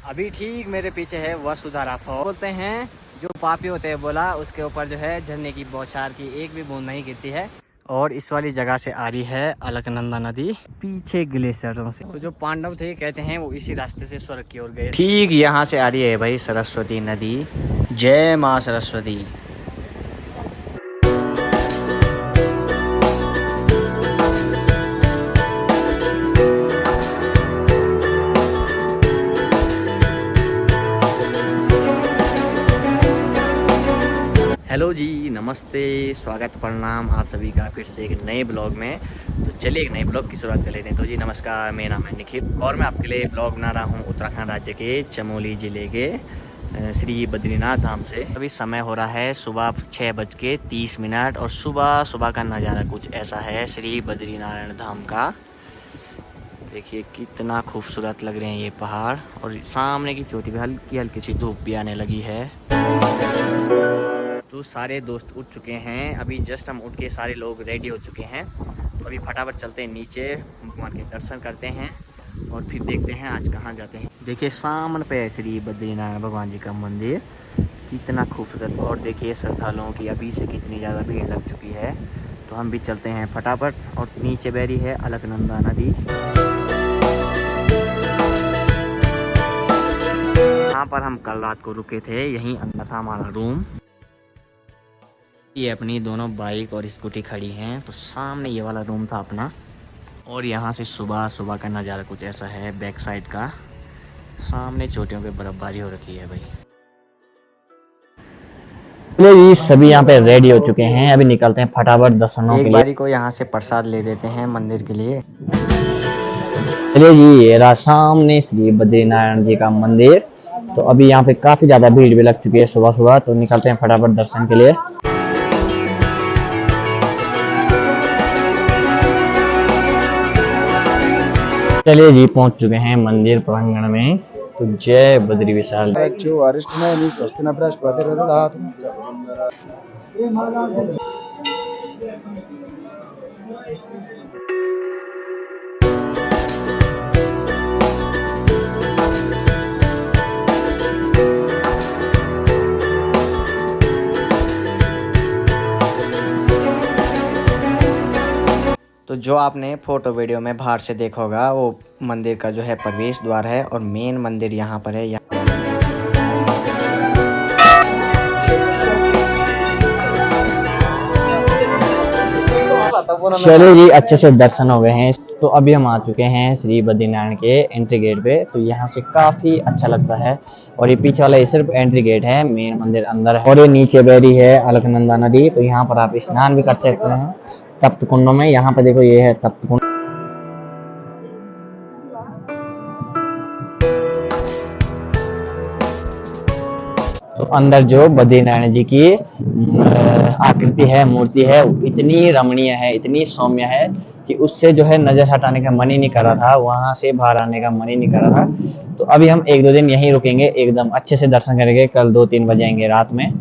अभी ठीक मेरे पीछे है वसुधारा फॉल। बोलते हैं जो पापी होते हैं बोला उसके ऊपर जो है झरने की बौछार की एक भी बूंद नहीं गिरती है। और इस वाली जगह से आ रही है अलकनंदा नदी पीछे ग्लेशियरों से। तो जो पांडव थे कहते हैं वो इसी रास्ते से स्वर्ग की ओर गए। ठीक यहाँ से आ रही है भाई सरस्वती नदी। जय माँ सरस्वती। हेलो जी, नमस्ते, स्वागत प्रणाम आप सभी का फिर से एक नए ब्लॉग में। तो चलिए एक नए ब्लॉग की शुरुआत कर लेते हैं। तो जी नमस्कार, मेरा नाम है निखिल और मैं आपके लिए ब्लॉग बना रहा हूँ उत्तराखंड राज्य के चमोली ज़िले के श्री बद्रीनाथ धाम से। अभी समय हो रहा है सुबह 6:30 और सुबह सुबह का नज़ारा कुछ ऐसा है श्री बद्रीनारायण धाम का। देखिए कितना खूबसूरत लग रहे हैं ये पहाड़ और सामने की चोटी पे हल्की हल्की सी धूप भी आने लगी है। तो सारे दोस्त उठ चुके हैं, अभी जस्ट हम उठ के सारे लोग रेडी हो चुके हैं। तो अभी फटाफट चलते हैं नीचे, भगवान के दर्शन करते हैं और फिर देखते हैं आज कहाँ जाते हैं। देखिए सामने पे श्री बद्रीनारायण भगवान जी का मंदिर कितना खूबसूरत। और देखिए श्रद्धालुओं की अभी से कितनी ज़्यादा भीड़ लग चुकी है। तो हम भी चलते हैं फटाफट। और नीचे बह रही है अलकनंदा नदी। यहाँ पर हम कल रात को रुके थे, यहीं अंदर था हमारा रूम। ये अपनी दोनों बाइक और स्कूटी खड़ी हैं। तो सामने ये वाला रूम था अपना। और यहाँ से सुबह सुबह का नज़ारा कुछ ऐसा है बैक साइड का। सामने चोटियों पे बर्फबारी हो रखी है भाई। चलिए सभी यहाँ पे रेडी हो चुके हैं, अभी निकलते हैं फटाफट दर्शनों के एक लिए। बारी को यहाँ से प्रसाद ले लेते हैं मंदिर के लिए। चलिए जी, ये रहा सामने श्री बद्रीनारायण जी का मंदिर। तो अभी यहाँ पे काफी ज्यादा भीड़ भी लग चुकी है सुबह सुबह, तो निकलते हैं फटाफट दर्शन के लिए। चलिए जी, पहुंच चुके हैं मंदिर प्रांगण में। तो जय बद्री विशाल। तो जो आपने फोटो वीडियो में बाहर से देखा होगा वो मंदिर का जो है प्रवेश द्वार है और मेन मंदिर यहाँ पर है। चलिए जी, अच्छे से दर्शन हो गए हैं। तो अभी हम आ चुके हैं श्री बद्रीनारायण के एंट्री गेट पे। तो यहाँ से काफी अच्छा लगता है। और ये पीछे वाला ये सिर्फ एंट्री गेट है, मेन मंदिर अंदर है। और ये नीचे बह रही है अलकनंदा नदी। तो यहाँ पर आप स्नान भी कर सकते हैं तप्त कुंडों में। यहाँ पे देखो ये है तप्त कुंड। तो अंदर जो बद्रीनारायण जी की आकृति है, मूर्ति है, इतनी रमणीय है, इतनी सौम्य है कि उससे जो है नजर हटाने का मन ही नहीं कर रहा था, वहां से बाहर आने का मन ही नहीं कर रहा था। तो अभी हम 1-2 दिन यहीं रुकेंगे, एकदम अच्छे से दर्शन करेंगे। कल 2-3 बजे आएंगे रात में,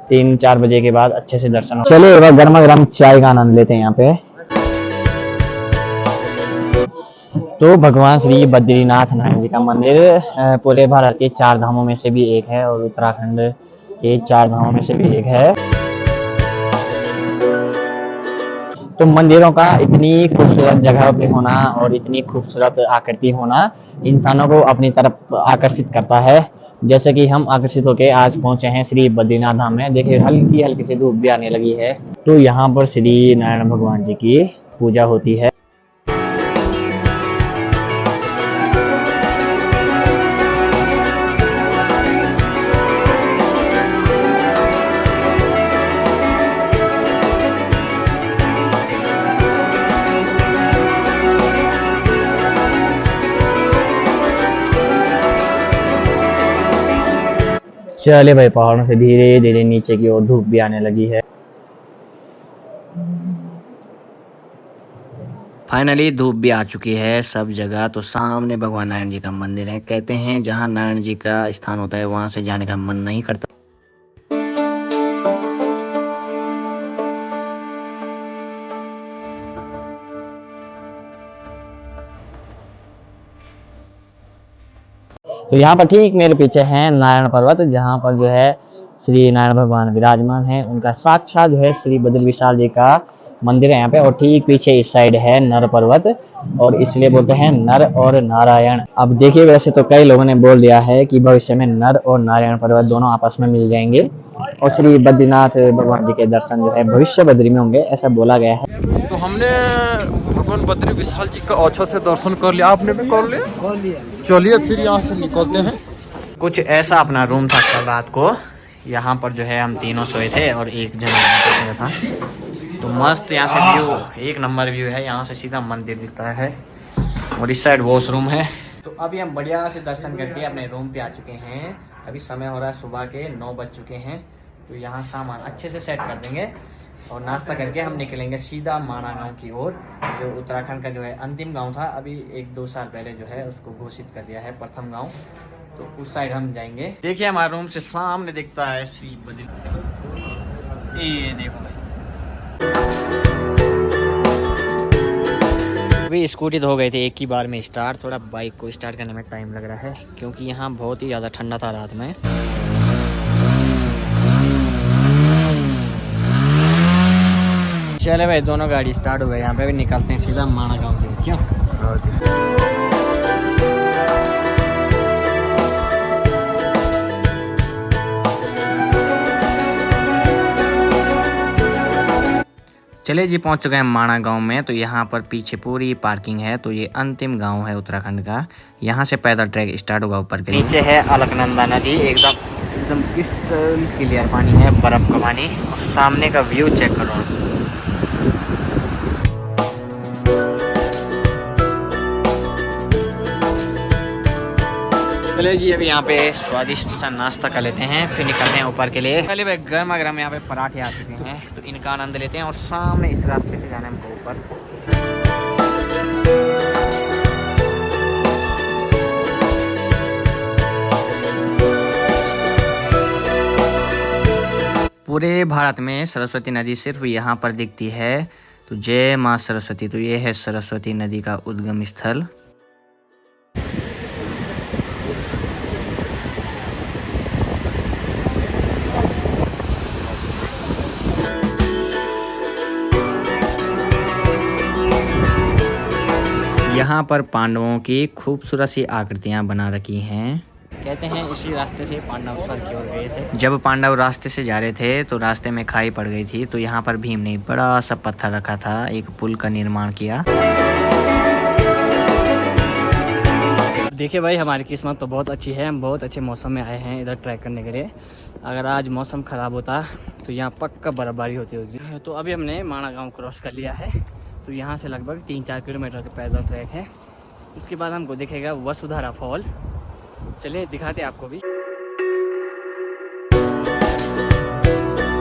3-4 बजे के बाद अच्छे से दर्शन। चलिए एक बार गर्मा गर्म चाय का आनंद लेते हैं यहाँ पे। तो भगवान श्री बद्रीनाथ नारायण जी का मंदिर पूरे भारत के 4 धामों में से भी एक है और उत्तराखंड के 4 धामों में से भी एक है। तो मंदिरों का इतनी खूबसूरत जगह पे होना और इतनी खूबसूरत आकृति होना इंसानों को अपनी तरफ आकर्षित करता है। जैसे कि हम आकर्षित होकर आज पहुंचे हैं श्री बद्रीनाथ धाम में। देखिए हल्की हल्की सी धूप भी आने लगी है। तो यहाँ पर श्री नारायण भगवान जी की पूजा होती है। चले भाई, पहाड़ों से धीरे धीरे नीचे की ओर धूप भी आने लगी है। फाइनली धूप भी आ चुकी है सब जगह। तो सामने भगवान नारायण जी का मंदिर है। कहते हैं जहाँ नारायण जी का स्थान होता है वहां से जाने का मन नहीं करता। तो यहाँ पर ठीक मेरे पीछे है नारायण पर्वत, जहाँ पर जो है श्री नारायण भगवान विराजमान है। उनका साक्षात जो है श्री बद्री विशाल जी का मंदिर है यहाँ पे, और ठीक पीछे इस साइड है नर पर्वत, और इसलिए बोलते हैं नर और नारायण। अब देखिए, वैसे तो कई लोगों ने बोल दिया है कि भविष्य में नर और नारायण पर्वत दोनों आपस में मिल जाएंगे और श्री बद्रीनाथ भगवान जी के दर्शन जो है भविष्य बद्री में होंगे, ऐसा बोला गया है। तो हमने भगवान बद्री विशाल जी का अच्छा से दर्शन कर लिया, आपने भी कर लिया? चलिए फिर यहाँ से निकलते हैं। कुछ ऐसा अपना रूम था कल रात को। यहाँ पर जो है हम तीनों सोए थे और एक जन सोया था। तो मस्त यहाँ से व्यू, एक नंबर व्यू है। यहाँ से सीधा मंदिर दिखता है और इस साइड वॉशरूम है। तो अभी हम बढ़िया से दर्शन करके अपने रूम पे आ चुके हैं। अभी समय हो रहा है सुबह के 9 बज चुके हैं। तो यहाँ सामान अच्छे से सेट कर देंगे और नाश्ता करके हम निकलेंगे सीधा माणा गांव की ओर, जो उत्तराखंड का जो है अंतिम गांव था। अभी 1-2 साल पहले जो है उसको घोषित कर दिया है प्रथम गांव। तो उस साइड हम जाएंगे। देखिए हमारे रूम से सामने दिखता है श्री बद्री। ये देखो भाई, अभी स्कूटी तो हो गई थी एक ही बार में स्टार्ट। थोड़ा बाइक को स्टार्ट करने में टाइम लग रहा है क्योंकि यहाँ बहुत ही ज़्यादा ठंडा था रात में। चले भाई, दोनों गाड़ी स्टार्ट हो गए। यहाँ पे भी निकलते हैं सीधा माणा गांव से। क्यों? चले जी, पहुंच चुके हैं माणा गांव में। तो यहाँ पर पीछे पूरी पार्किंग है। तो ये अंतिम गांव है उत्तराखंड का। यहाँ से पैदल ट्रैक स्टार्ट होगा ऊपर के लिए। नीचे है अलकनंदा नदी, एकदम क्रिस्टल क्लियर पानी है, बर्फ का पानी। और सामने का व्यू चेक करो। चले जी, अभी यहाँ पे स्वादिष्ट सा नाश्ता कर लेते हैं, फिर निकलते हैं ऊपर के लिए। पहले भाई गर्मा गर्म यहाँ पे पराठे आ चुके हैं, तो इनका आनंद लेते हैं। और सामने इस रास्ते से जाना है हमको ऊपर। पूरे भारत में सरस्वती नदी सिर्फ यहाँ पर दिखती है। तो जय माँ सरस्वती। तो ये है सरस्वती नदी का उद्गम स्थल। यहाँ पर पांडवों की खूबसूरत सी आकृतियाँ बना रखी हैं। कहते हैं इसी रास्ते से पांडव स्वर्ग की ओर गए थे। जब पांडव रास्ते से जा रहे थे तो रास्ते में खाई पड़ गई थी। तो यहाँ पर भीम ने बड़ा सा पत्थर रखा था, एक पुल का निर्माण किया। देखिए भाई, हमारी किस्मत तो बहुत अच्छी है। हम बहुत अच्छे मौसम में आए हैं इधर ट्रैक करने के लिए। अगर आज मौसम ख़राब होता तो यहाँ पक्का बर्फबारी होती होगी। तो अभी हमने माणा गाँव क्रॉस कर लिया है। तो यहाँ से लगभग 3-4 किलोमीटर का पैदल ट्रैक है। उसके बाद हमको दिखेगा वसुधारा फॉल। चलिए दिखाते हैं आपको भी।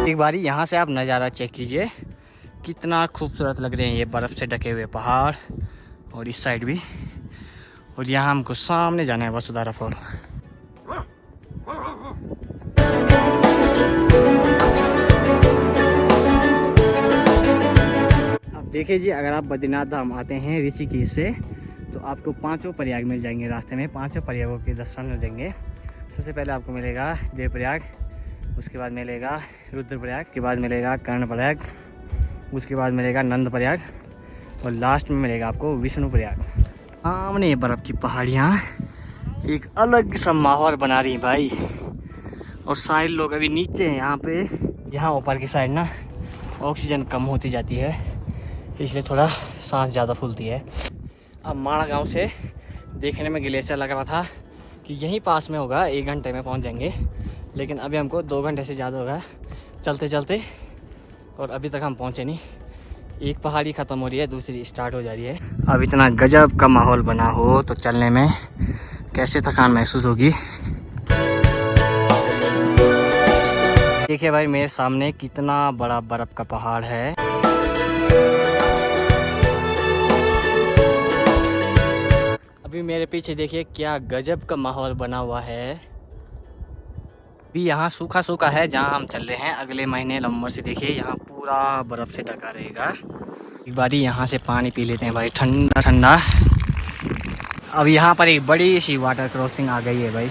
एक बारी यहाँ से आप नज़ारा चेक कीजिए, कितना खूबसूरत लग रहे हैं ये बर्फ़ से ढके हुए पहाड़, और इस साइड भी। और यहाँ हमको सामने जाना है वसुधारा फॉल। देखिए जी, अगर आप बद्रीनाथ धाम आते हैं ऋषिकेश से तो आपको 5 प्रयाग मिल जाएंगे रास्ते में। 5 प्रयागों के दर्शन मिल जाएंगे। सबसे पहले आपको मिलेगा देवप्रयाग, उसके बाद मिलेगा रुद्रप्रयाग, के बाद मिलेगा कर्णप्रयाग, उसके बाद मिलेगा नंदप्रयाग, और लास्ट में मिलेगा आपको विष्णुप्रयाग। सामने बर्फ़ की पहाड़ियाँ एक अलग सा माहौल बना रही हैं भाई। और सारे लोग अभी नीचे हैं यहाँ पे। यहाँ ऊपर की साइड ना ऑक्सीजन कम होती जाती है, इसलिए थोड़ा सांस ज़्यादा फूलती है। अब माणा गांव से देखने में ग्लेशियर लग रहा था कि यहीं पास में होगा, 1 घंटे में पहुंच जाएंगे। लेकिन अभी हमको 2 घंटे से ज़्यादा होगा चलते चलते, और अभी तक हम पहुंचे नहीं। एक पहाड़ी ख़त्म हो रही है, दूसरी स्टार्ट हो जा रही है। अब इतना गजब का माहौल बना हो तो चलने में कैसे थकान महसूस होगी। देखिए भाई, मेरे सामने कितना बड़ा बर्फ़ का पहाड़ है। अभी मेरे पीछे देखिए क्या गजब का माहौल बना हुआ है। अभी यहाँ सूखा सूखा है जहाँ हम चल रहे हैं। अगले महीने नवंबर से देखिए यहाँ पूरा बर्फ़ से ढका रहेगा। एक बारी यहाँ से पानी पी लेते हैं भाई, ठंडा ठंडा। अब यहाँ पर एक बड़ी सी वाटर क्रॉसिंग आ गई है भाई।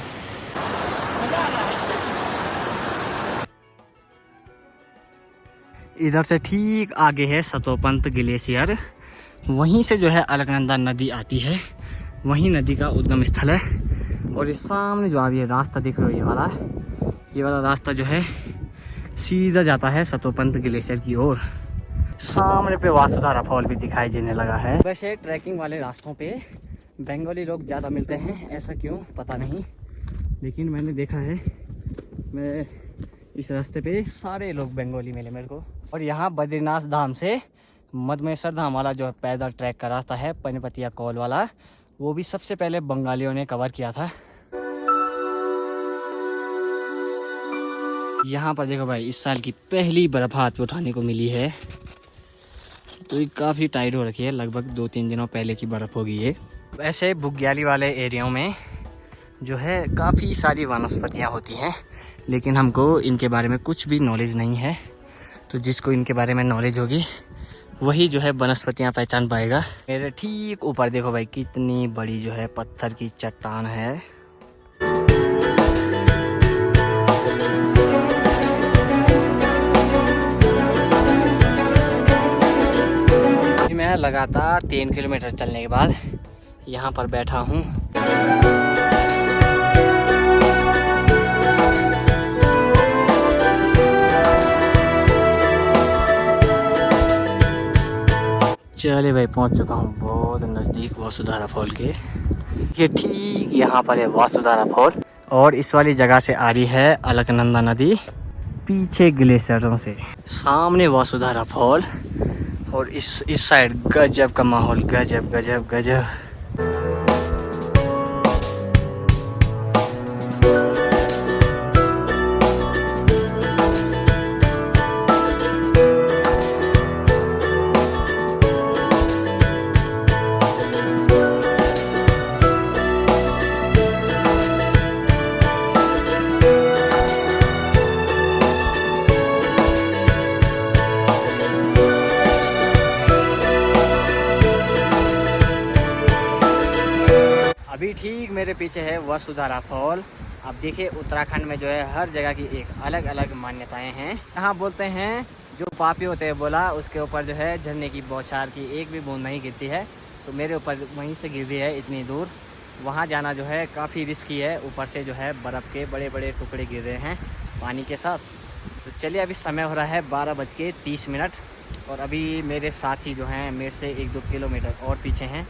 इधर से ठीक आगे है सतोपंत ग्लेशियर, वहीं से जो है अलकनंदा नदी आती है, वहीं नदी का उद्गम स्थल है। और इस सामने जो आप ये रास्ता दिख रहा है ये वाला रास्ता जो है सीधा जाता है सतोपंत ग्लेशियर की ओर। सामने पे वासुधारा फॉल भी दिखाई देने लगा है। वैसे ट्रैकिंग वाले रास्तों पे बंगाली लोग ज़्यादा मिलते हैं, ऐसा क्यों पता नहीं, लेकिन मैंने देखा है मैं इस रास्ते पे सारे लोग बंगाली मिले मेरे को। और यहाँ बद्रीनाथ धाम से मधमेश्वर धाम वाला जो पैदल ट्रैक का रास्ता है पनपतिया कॉल वाला, वो भी सबसे पहले बंगालियों ने कवर किया था। यहाँ पर देखो भाई इस साल की पहली बर्फ हाथ पे उठाने को मिली है, तो ये काफ़ी टाइट हो रखी है, लगभग 2-3 दिनों पहले की बर्फ़ होगी ये। ऐसे बुग्याली वाले एरियाओं में जो है काफ़ी सारी वनस्पतियाँ होती हैं, लेकिन हमको इनके बारे में कुछ भी नॉलेज नहीं है। तो जिसको इनके बारे में नॉलेज होगी वही जो है वनस्पतियाँ पहचान पाएगा। मेरे ठीक ऊपर देखो भाई कितनी बड़ी जो है पत्थर की चट्टान है। मैं लगातार 3 किलोमीटर चलने के बाद यहाँ पर बैठा हूँ। चले भाई पहुँच चुका हूँ बहुत नज़दीक वासुधारा फॉल के। ये ठीक यहाँ पर है वासुधारा फॉल, और इस वाली जगह से आ रही है अलकनंदा नदी, पीछे ग्लेशियरों से, सामने वासुधारा फॉल, और इस साइड गजब का माहौल, गजब गजब गजब। अभी ठीक मेरे पीछे है वसुधारा फॉल। अब देखिए उत्तराखंड में जो है हर जगह की एक अलग अलग मान्यताएं हैं। यहाँ बोलते हैं जो पापी होते हैं बोला उसके ऊपर जो है झरने की बौछार की एक भी बूंद नहीं गिरती है, तो मेरे ऊपर वहीं से गिर रही है इतनी दूर। वहाँ जाना जो है काफ़ी रिस्की है, ऊपर से जो है बर्फ़ के बड़े बड़े टुकड़े गिर रहे हैं पानी के साथ। तो चलिए अभी समय हो रहा है 12:30, और अभी मेरे साथी जो हैं मेरे से 1-2 किलोमीटर और पीछे हैं।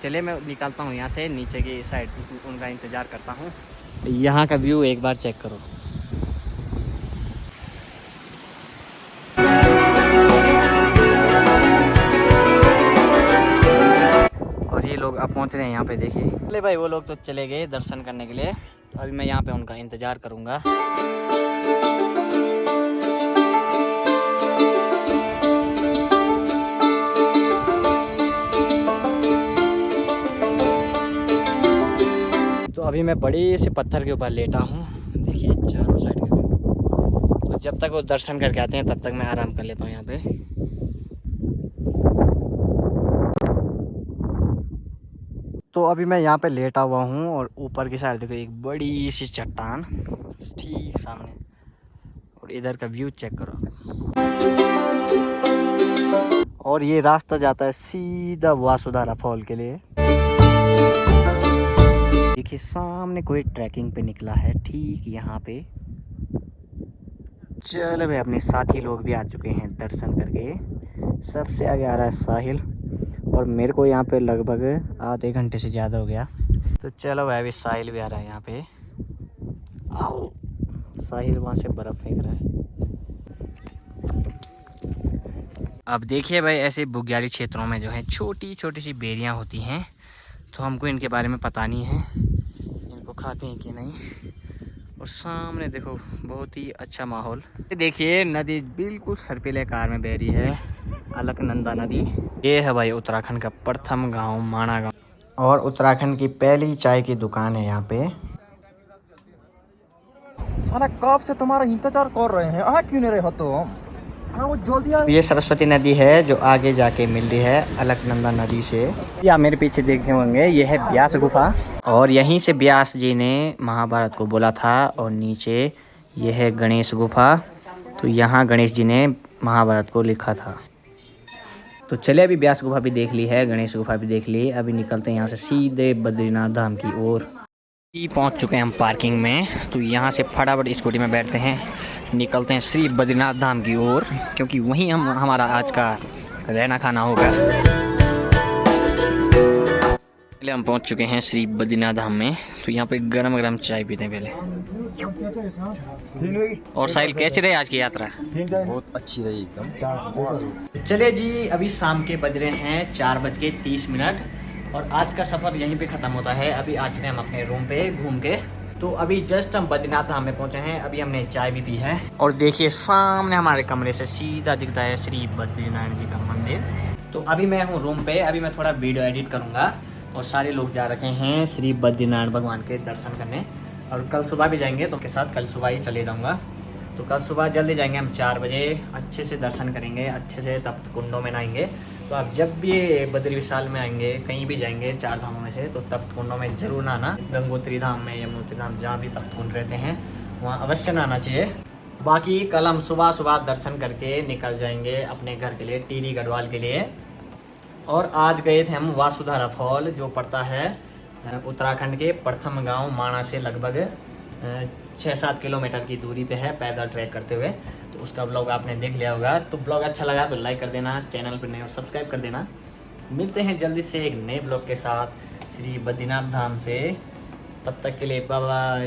चले मैं निकलता हूँ यहाँ से नीचे की साइड, उनका इंतज़ार करता हूँ। यहाँ का व्यू एक बार चेक करो। और ये लोग अब पहुँच रहे हैं यहाँ पे, देखिए। चले भाई वो लोग तो चले गए दर्शन करने के लिए, अभी मैं यहाँ पे उनका इंतज़ार करूँगा। तो अभी मैं बड़े से पत्थर के ऊपर लेटा हूँ, देखिए चारों साइड के व्यू। तो जब तक वो दर्शन करके आते हैं तब तक मैं आराम कर लेता हूँ यहाँ पे। तो अभी मैं यहाँ पे लेटा हुआ हूँ, और ऊपर की साइड देखो एक बड़ी सी चट्टान ठीक सामने, और इधर का व्यू चेक करो। और ये रास्ता जाता है सीधा वासुधारा फॉल के लिए। देखिए सामने कोई ट्रैकिंग पे निकला है ठीक यहाँ पे। चलो भाई अपने साथी लोग भी आ चुके हैं दर्शन करके। सबसे आगे आ रहा है साहिल, और मेरे को यहाँ पे लगभग आधे घंटे से ज़्यादा हो गया। तो चलो भाई अभी साहिल भी आ रहा है यहाँ पे। आओ, साहिल वहाँ से बर्फ़ फेंक रहा है। अब देखिए भाई ऐसे बुग्याली क्षेत्रों में जो है छोटी छोटी सी बेरियाँ होती हैं, तो हमको इनके बारे में पता नहीं है इनको खाते हैं कि नहीं। और सामने देखो बहुत ही अच्छा माहौल। देखिए नदी बिल्कुल सर्पिल आकार में बह रही है, अलकनंदा नदी। ये है भाई उत्तराखंड का प्रथम गांव माणा गांव, और उत्तराखंड की पहली चाय की दुकान है यहाँ पे। साला कब से तुम्हारा इंतजार कर रहे हैं, आ क्यों नहीं रहे हो तुम? ये सरस्वती नदी है जो आगे जाके मिल रही है अलकनंदा नदी से। ये आप मेरे पीछे देखे होंगे, ये है व्यास गुफा और यहीं से व्यास जी ने महाभारत को बोला था। और नीचे ये है गणेश गुफा, तो यहाँ गणेश जी ने महाभारत को लिखा था। तो चलिए अभी व्यास गुफा भी देख ली है, गणेश गुफा भी देख ली, अभी निकलते हैं यहाँ से सीधे बद्रीनाथ धाम की ओर। पहुँच चुके हैं हम पार्किंग में, तो यहाँ से फटाफट स्कूटी में बैठते हैं, निकलते हैं श्री बद्रीनाथ धाम की ओर, क्योंकि वहीं हमारा आज का रहना खाना होगा। पहले हम पहुंच चुके हैं श्री बद्रीनाथ धाम में, तो यहाँ पे गरम गरम चाय पीते हैं पहले। और साहिल कैसी रही आज की यात्रा? बहुत अच्छी रही एकदम। चलिए जी, अभी शाम के बज रहे हैं 4:30 और आज का सफ़र यहीं पे ख़त्म होता है। अभी आ चुके हैं हम अपने रूम पे घूम के। तो अभी जस्ट हम बद्रीनाथ धाम में पहुंचे हैं, अभी हमने चाय भी पी है और देखिए सामने हमारे कमरे से सीधा दिखता है श्री बद्रीनाथ जी का मंदिर। तो अभी मैं हूँ रूम पे, अभी मैं थोड़ा वीडियो एडिट करूँगा और सारे लोग जा रखे हैं श्री बद्रीनाथ भगवान के दर्शन करने। और कल सुबह भी जाएंगे, तो के साथ कल सुबह ही चले जाऊँगा। तो कल सुबह जल्दी जाएंगे हम 4 बजे, अच्छे से दर्शन करेंगे, अच्छे से तप्त कुंडों में नहाएंगे। तो आप जब भी बद्री विशाल में आएंगे, कहीं भी जाएंगे 4 धामों में से, तो तप्त कुंडों में जरूर नहाना। गंगोत्री धाम में, यमुनोत्री धाम, जहाँ भी तप्त कुंड रहते हैं वहाँ अवश्य नहाना चाहिए। बाकी कल हम सुबह सुबह दर्शन करके निकल जाएंगे अपने घर के लिए, टिहरी गढ़वाल के लिए। और आज गए थे हम वासुधारा फॉल, जो पड़ता है उत्तराखंड के प्रथम गाँव माणा से लगभग 6-7 किलोमीटर की दूरी पे है, पैदल ट्रैक करते हुए। तो उसका ब्लॉग आपने देख लिया होगा। तो ब्लॉग अच्छा लगा तो लाइक कर देना, चैनल पर नए हो सब्सक्राइब कर देना। मिलते हैं जल्दी से एक नए ब्लॉग के साथ श्री बद्रीनाथ धाम से, तब तक के लिए बाय बाय।